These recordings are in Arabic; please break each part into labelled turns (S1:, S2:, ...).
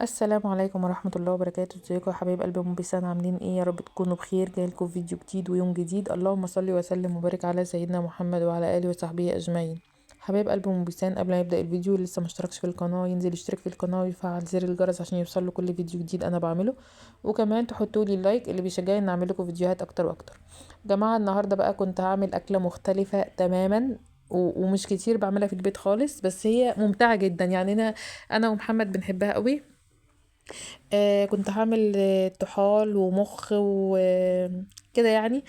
S1: السلام عليكم ورحمة الله وبركاته. ازيكم يا حبايب قلبي ام بيسان؟ عاملين ايه؟ يا رب تكونوا بخير. جايلكم فيديو جديد ويوم جديد. اللهم صل وسلم وبارك على سيدنا محمد وعلى اله وصحبه اجمعين. حبايب قلبي ام بيسان، قبل ما يبدأ الفيديو اللي لسه مشتركش في القناة ينزل يشترك في القناة ويفعل زر الجرس عشان يوصل له كل فيديو جديد انا بعمله، وكمان تحطوا لي اللايك اللي بيشجعني ان اعمل لكم فيديوهات اكتر واكتر. جماعة النهاردة بقى كنت هعمل اكلة مختلفة تماما ومش كتير بعملها في البيت خالص، بس هي ممتعة جدا. يعني انا ومحمد بنحبها قوي. كنت هعمل طحال ومخ وكده يعني.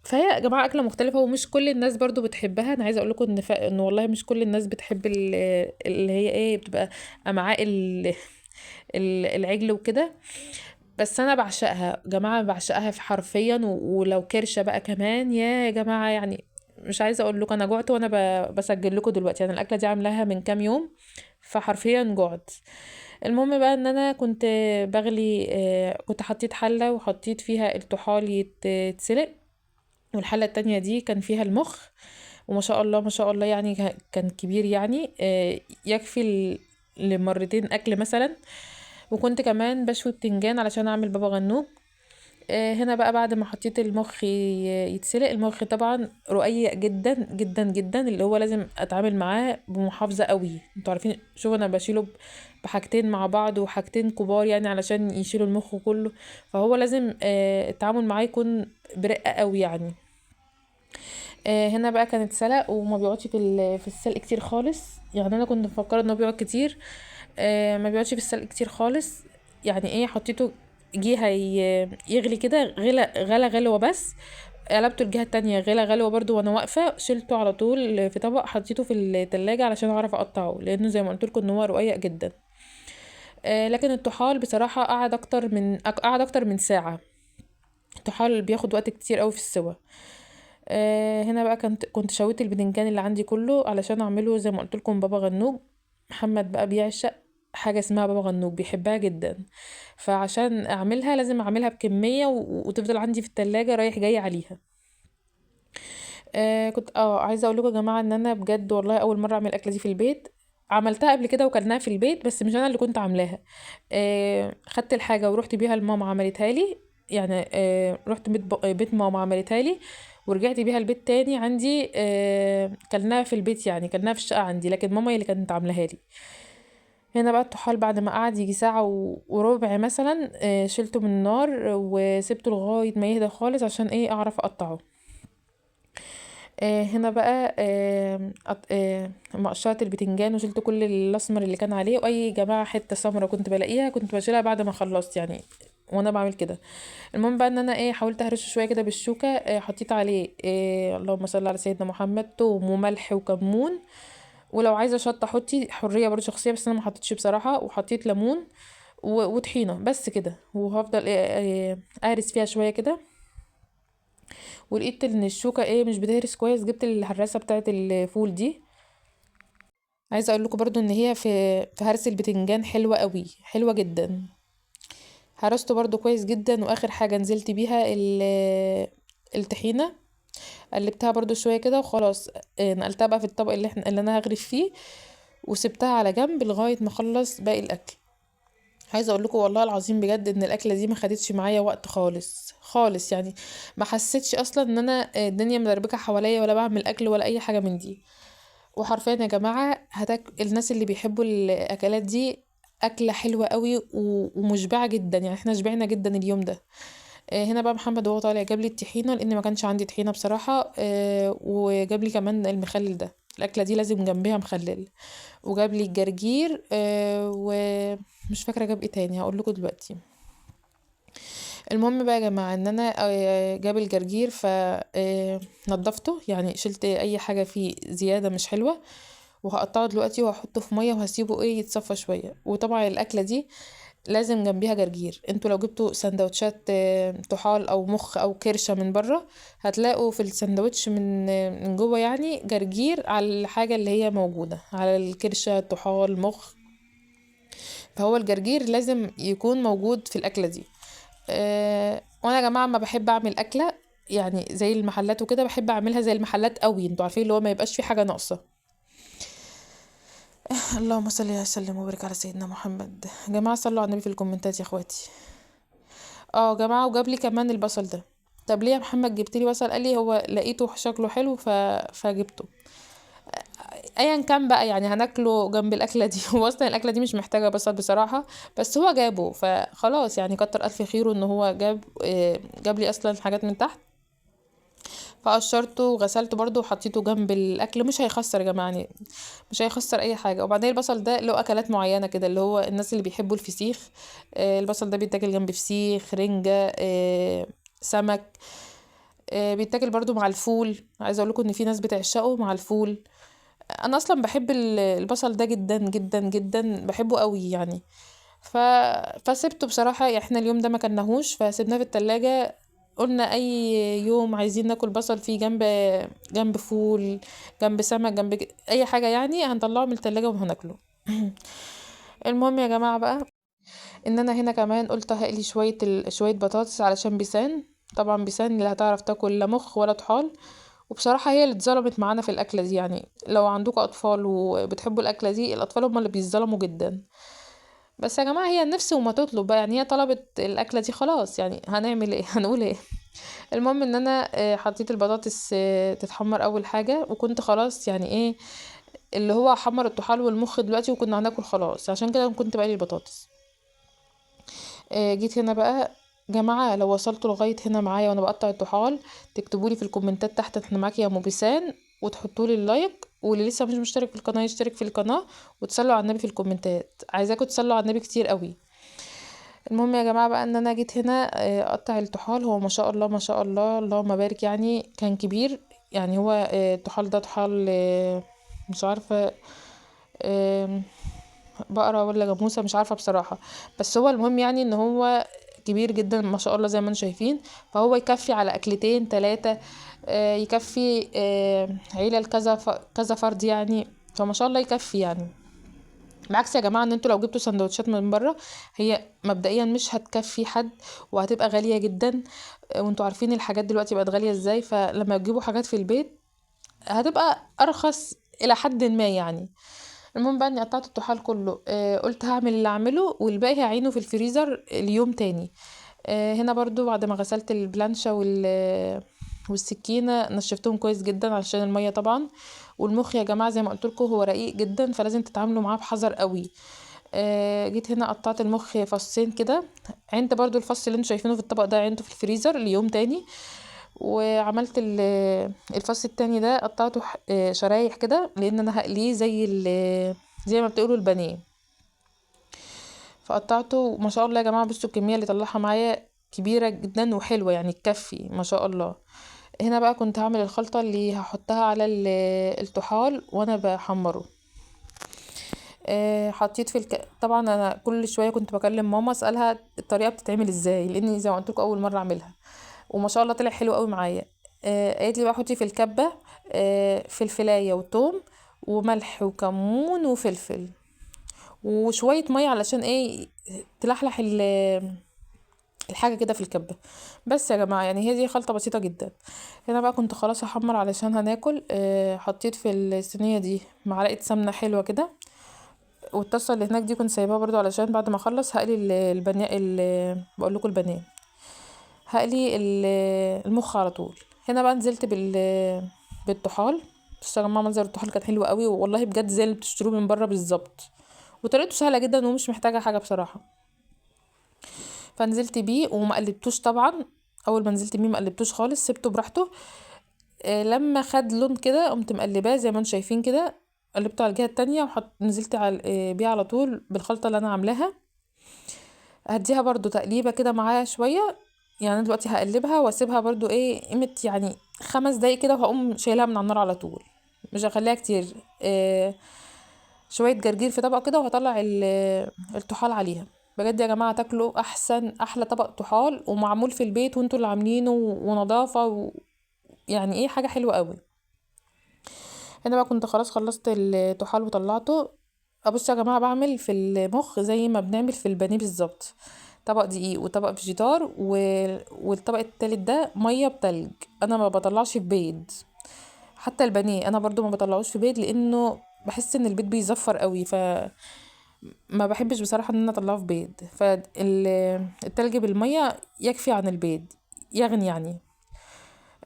S1: فهي يا جماعة أكلة مختلفة ومش كل الناس برضو بتحبها. أنا عايزة أقول لكم إن والله مش كل الناس بتحب اللي هي إيه بتبقى أمعاء العجل وكده. بس أنا بعشقها جماعة، بعشقها في حرفيا ولو كرشة بقى كمان يا جماعة يعني. مش عايزة أقول لكم أنا جوعت وأنا بسجل لكم دلوقتي. يعني الأكلة دي عاملاها من كام يوم، فحرفيا جوعت. المهم بقى ان انا كنت بغلي، كنت حطيت حلة وحطيت فيها الطحال يتسلق، والحلة التانية دي كان فيها المخ. وما شاء الله ما شاء الله يعني كان كبير يعني، يكفي لمرتين اكل مثلا. وكنت كمان بشوي بتنجان علشان اعمل بابا غنوج. هنا بقى بعد ما حطيت المخ يتسلق، المخ طبعا رقيق جدا جدا جدا، اللي هو لازم اتعامل معاه بمحافظة قوي. انتوا عارفين شوف انا بشيله بحاجتين مع بعض وحاجتين كبار يعني علشان يشيلوا المخ كله. فهو لازم التعامل معاه يكون برقة قوي يعني. هنا بقى كانت سلق وما بيقعدش في السلق كتير خالص. يعني انا كنت مفكره انه بيقعد كتير، ما بيقعدش في السلق كتير خالص. يعني ايه، حطيته جه يغلي كده، غلوه بس. قلبته الجهه التانية غلوه برضو، وانا واقفه شلته على طول في طبق حطيته في التلاجة علشان اعرف اقطعه، لانه زي ما قلت لكم ان هو رقيق جدا. لكن الطحال بصراحه قعد اكتر من ساعه. الطحال بياخد وقت كتير قوي في السوا. هنا بقى كنت شويت البدنجان اللي عندي كله علشان اعمله زي ما قلت لكم بابا غنوج. محمد بقى بيعشق حاجه اسمها بابا غنوج، بيحبها جدا. فعشان اعملها لازم اعملها بكميه وتفضل عندي في التلاجة رايح جاي عليها. كنت عايزه اقول لكم يا جماعه ان انا بجد والله اول مره اعمل الاكله دي في البيت. عملتها قبل كده وكلناها في البيت بس مش انا اللي كنت عاملاها. خدت الحاجه ورحت بيها لماما عملتها لي. يعني رحت بيت ماما عملتها لي، ورجعت بيها البيت تاني عندي. كلناها في البيت، يعني كلناها في الشقه عندي، لكن ماما هي اللي كانت عاملاها لي. هنا بقى الطحال بعد ما قعد يجي ساعة وربع مثلا، شلته من النار وسبته لغاية ما يهدى خالص عشان ايه اعرف اقطعه. هنا بقى مقشرة البتنجان وشلت كل الاسمر اللي كان عليه، واي جماعة حتة سمرة كنت بلاقيها كنت بشيلها بعد ما خلصت يعني وانا بعمل كده. المهم بقى ان انا ايه حاولت اهرشه شويه كده بالشوكه. حطيت عليه اللهم صل على سيدنا محمد، توم وملح وكمون. ولو عايزه شطه حطي، حريه برضه شخصيه، بس انا ما حطيتش بصراحه. وحطيت ليمون وطحينه بس كده، وهفضل اهرس فيها شويه كده. ولقيت ان الشوكه مش بتهرس كويس، جبت الهراسه بتاعه الفول دي. عايزه اقول لكم برضو ان هي في هرس البتنجان حلوه قوي، حلوه جدا. هرسته برضو كويس جدا، واخر حاجه نزلت بيها الطحينه. قلبتها برضو شويه كده وخلاص. نقلتها بقى في الطبق اللي انا هغرف فيه، وسبتها على جنب لغايه ما اخلص باقي الاكل. عايزه اقول لكم والله العظيم بجد ان الاكله دي ما خدتش معايا وقت خالص خالص يعني. ما حسيتش اصلا ان انا الدنيا مدربكه حواليا ولا بعمل اكل ولا اي حاجه من دي. وحرفيا يا جماعه الناس اللي بيحبوا الاكلات دي، اكله حلوه قوي ومشبعه جدا. يعني احنا شبعنا جدا اليوم ده. هنا بقى محمد وهو طالع جاب لي الطحينه، لان ما كانش عندي طحينه بصراحه. وجاب لي كمان المخلل ده، الاكله دي لازم جنبها مخلل. وجاب لي الجرجير، ومش فاكره جاب ايه تاني، هقول لكم دلوقتي. المهم بقى يا جماعه ان انا جاب الجرجير ف نضفته، يعني شلت اي حاجه فيه زياده مش حلوه. وهقطعه دلوقتي وهحطه في ميه وهسيبه يتصفى شويه. وطبعا الاكله دي لازم جنبيها جرجير. انتوا لو جبتوا سندوتشات طحال او مخ او كرشه من بره، هتلاقوا في السندوتش من جوه يعني جرجير على الحاجه اللي هي موجوده على الكرشه، طحال، مخ. فهو الجرجير لازم يكون موجود في الاكله دي. وانا يا جماعه ما بحب اعمل اكله يعني زي المحلات وكده، بحب اعملها زي المحلات قوي. انتوا عارفين اللي هو ما يبقاش في حاجه ناقصه. اللهم صل وسلم وبارك على سيدنا محمد. يا جماعه صلوا على النبي في الكومنتات يا اخواتي. اه يا جماعه، وجاب لي كمان البصل ده. طب ليه يا محمد جبت لي بصل؟ قال لي هو لقيته شكله حلو فجبته. ايا كان بقى، يعني هناكله جنب الاكله دي. هو اصلا الاكله دي مش محتاجه بصل بصراحه، بس هو جابه فخلاص، يعني كتر الف خيره ان هو جاب لي اصلا حاجات من تحت. فقشرته وغسلته برضو وحطيته جنب الاكل، مش هيخسر يا جماعه يعني، مش هيخسر اي حاجه. وبعدين البصل ده له اكلات معينه كده، اللي هو الناس اللي بيحبوا الفسيخ، البصل ده بيتاكل جنب فسيخ، رنجه، سمك، بيتاكل برضو مع الفول. عايزه اقول لكم ان في ناس بتعشقه مع الفول. انا اصلا بحب البصل ده جدا جدا جدا، بحبه قوي يعني. ف... فسبته بصراحة، يعني احنا اليوم ده ما كناهوش فسيبناه في التلاجة. قلنا اي يوم عايزين ناكل بصل فيه جنب فول، جنب سمك، اي حاجة يعني، هنطلعه من التلاجة وهناكله. المهم يا جماعة بقى، ان انا هنا كمان قلت هقلي شوية بطاطس علشان بيسان. طبعا بيسان اللي هتعرف تاكل لا مخ ولا طحال. وبصراحة هي اللي اتظلمت معانا في الأكلة دي، يعني لو عندكم أطفال وبتحبوا الأكلة دي، الأطفال هما اللي بيتظلموا جدا. بس يا جماعة هي النفس وما تطلب بقى، يعني هي طلبت الأكلة دي خلاص، يعني هنعمل ايه؟ هنقول ايه؟ المهم ان انا حطيت البطاطس تتحمر اول حاجة، وكنت خلاص يعني ايه، اللي هو حمر الطحال والمخ دلوقتي وكنا هناكل خلاص، عشان كده كنت بقلي البطاطس. جيت هنا بقى. جماعة لو وصلتوا لغاية هنا معايا وانا بقطع الطحال، تكتبولي في الكومنتات تحت احنا معاكي يا مبسان، وتحطولي اللايك، واللي لسه مش مشترك في القناة يشترك في القناة، وتصلوا على النبي في الكومنتات، عايزاكم تصلوا على النبي كتير قوي. المهم يا جماعة بقى، ان انا جيت هنا اقطع الطحال. هو ما شاء الله ما شاء الله اللهم بارك، يعني كان كبير. يعني هو الطحال ده طحال مش عارفة آم، بقرة ولا جاموسة، مش عارفة بصراحة. بس هو المهم يعني ان هو كبير جدا ما شاء الله زي ما انتم شايفين. فهو يكفي على اكلتين تلاتة، يكفي عيلة كذا كذا فرد يعني. فما شاء الله يكفي يعني. بالعكس يا جماعة، ان انتوا لو جبتوا سندوتشات من بره، هي مبدئيا مش هتكفي حد، وهتبقى غالية جدا. وانتوا عارفين الحاجات دلوقتي بقت غالية ازاي، فلما تجيبوا حاجات في البيت هتبقى ارخص الى حد ما يعني. المهم بقى اني قطعت الطحال كله، قلت هعمل اللي اعمله والباقي هعينه في الفريزر اليوم تاني. هنا برضو بعد ما غسلت البلانشة والسكينة نشفتهم كويس جدا عشان المية طبعا. والمخ يا جماعة زي ما قلت لكم هو رقيق جدا، فلازم تتعاملوا معاه بحذر قوي. جيت هنا قطعت المخ فصين كده. عند برضو الفص اللي انتوا شايفينه في الطبق ده عينته في الفريزر ليوم تاني. وعملت الفص التاني ده قطعته شرايح كده، لان انا هقليه زي ما بتقولوا البانيه. فقطعته ما شاء الله يا جماعه، بصوا الكميه اللي طلعها معايا كبيره جدا وحلوه، يعني تكفي ما شاء الله. هنا بقى كنت هعمل الخلطه اللي هحطها على الطحال وانا بحمره. حطيت طبعا انا كل شويه كنت بكلم ماما اسالها الطريقه بتتعمل ازاي، لاني زي ما قلت لكم اول مره اعملها. وما شاء الله طلع حلو قوي معايا. قالت لي بقى حطي في الكبه فلفلايه وتوم وملح وكمون وفلفل وشويه ميه، علشان ايه؟ تلحلح الحاجه كده في الكبه. بس يا جماعه يعني هي دي خلطه بسيطه جدا. هنا بقى كنت خلاص هحمر علشان هناكل. حطيت في الصينيه دي معلقه سمنه حلوه كده. والطاسه اللي هناك دي كنت سايباها برضو علشان بعد ما اخلص هقلي البانيه، بقول لكم البانيه، هقلي المخ على طول. هنا بقى نزلت بالطحال. بس يا جماعه منظر الطحال كان حلو قوي والله بجد، زي اللي بتشتروه من بره بالظبط. وطريقته سهله جدا ومش محتاجه حاجه بصراحه. فنزلت بيه وما قلبتوش طبعا. اول ما نزلت بيه ما قلبتوش خالص، سبته براحته. لما خد لون كده قمت مقلباه زي ما انتم شايفين كده. قلبته على الجهه التانية نزلت بيه على طول بالخلطه اللي انا عاملاها. هديها برضو تقليبة كده معايا شوية. يعني أنا دلوقتي هقلبها واسيبها برضو ايه قيمة يعني 5 دقايق كده، وهقوم شايلها من على النار على طول. مش هخليها كتير. شوية جرجير في طبق كده، وهطلع الطحال عليها. بجد يا جماعة تاكلوا احسن احلى طبق طحال ومعمول في البيت وانتوا اللي عاملينه ونظافة يعني ايه حاجة حلوة قوي. هنا بقى كنت خلاص خلصت الطحال وطلعته. ابص يا جماعه بعمل في المخ زي ما بنعمل في البانيه بالظبط. طبق دقيق وطبق فيجيتار والطبق التالت ده ميه بتلج. انا ما بطلعش في بيض. حتى البانيه انا برضو ما بطلعوش في بيض، لانه بحس ان البيض بيزفر قوي، ما بحبش بصراحة ان انا اطلعه في بيض. فالتلج بالمية يكفي عن البيض، يغني يعني.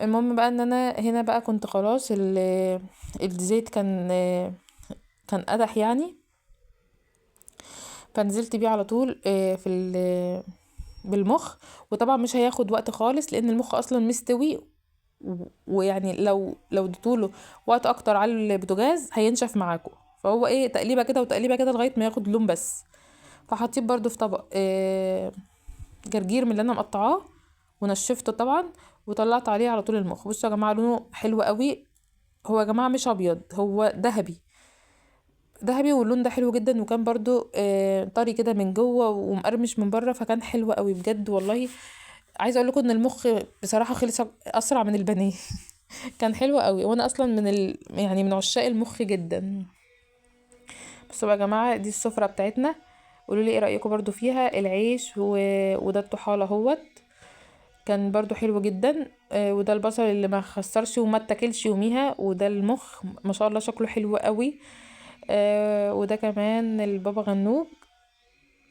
S1: المهم بقى ان انا هنا بقى كنت خلاص الزيت كان قدح يعني. فنزلت بيه على طول بالمخ. وطبعا مش هياخد وقت خالص لان المخ اصلا مستوي، ويعني لو اديتوله وقت اكتر على البوتاجاز هينشف معاكم. فهو ايه، تقليبه كده وتقليبه كده لغايه ما ياخد لون بس. فحطيت برضو في طبق جرجير من اللي انا مقطعاه ونشفته طبعا، وطلعت عليه على طول المخ. بصوا يا جماعه لونه حلو قوي. هو يا جماعه مش ابيض، هو ذهبي ذهبي، واللون ده حلو جدا. وكان برضو طري كده من جوه ومقرمش من بره، فكان حلو قوي بجد والله. عايزه اقول لكم ان المخ بصراحه خلص اسرع من البانيه. كان حلو قوي، وانا اصلا يعني من عشاق المخ جدا. بصوا بقى يا جماعه، دي السفره بتاعتنا. قولوا لي ايه رايكم برضو فيها. العيش وده الطحال اهوت، كان برضو حلو جدا. وده البصل اللي ما خسرش وما اتاكلش يوميها، وده المخ ما شاء الله شكله حلو قوي. وده كمان البابا غنوج،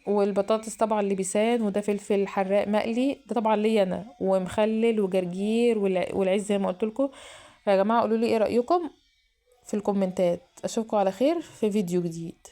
S1: والبطاطس طبعا لبسان، وده فلفل حراق مقلي، ده طبعا ليا انا، ومخلل وجرجير والعيش زي ما قلت لكم. يا جماعه قولوا لي ايه رايكم في الكومنتات. اشوفكم على خير في فيديو جديد.